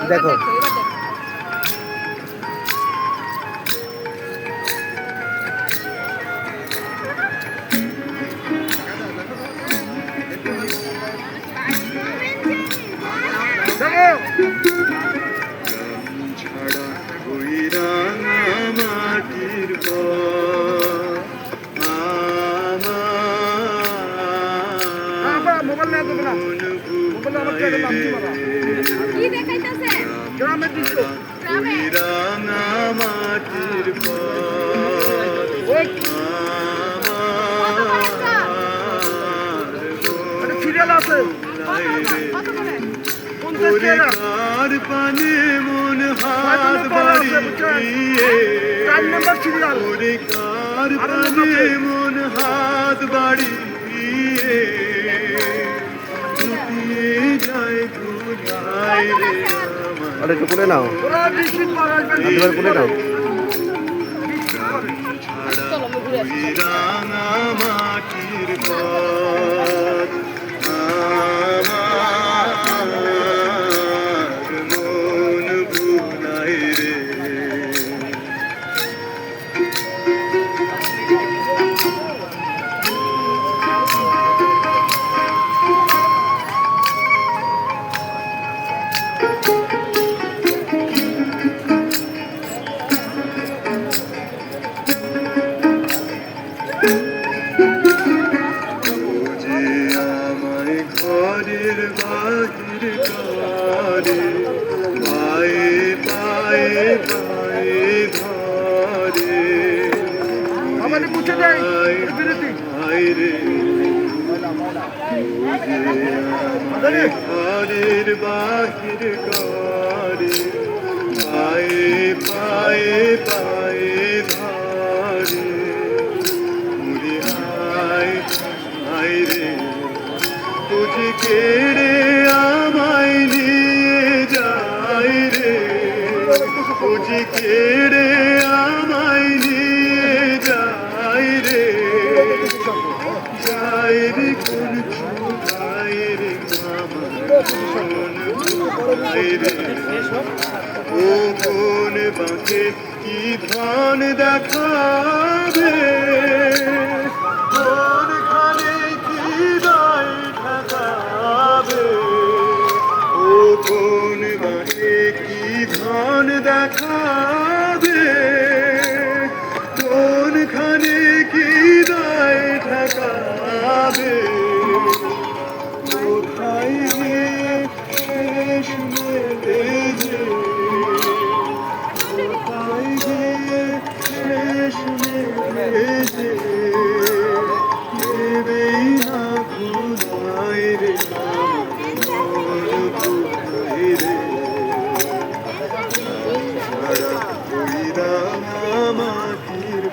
দেখো মাটির পরিকার পানে মন হাত বাড়িয়ে পরিকার পানে মন হাত বাড়িয়ে যায় ধুলাই রে আর একটু করে নাও একবার করে নাও রাঙা মাটির পথ আমার মন ভুলাই রে ঘরের বাহির করে পায়ে পায়ে পায়ে ধরে রে ঘরের বাহির করে পায়ে পায়ে পায়ে ধরে মুড়ি আয় রে তুঝে কেড়ে আমায় নিয়ে যাই রে তুঝে কেড়ে আমায় নিয়ে যাই রে যাই রে কোন ছুটাই রে আমার রে ও কোন বাঁকে কি ধান দেখাবে কোন বাঁকে কি ধন দেখাবে কোনখানে কি দায় ঠেকাবে কোথায় গিয়ে শেষ মেলে যে কোথায় গিয়ে শেষ মেলে যে দেবেই না ভুলাই রে মাটির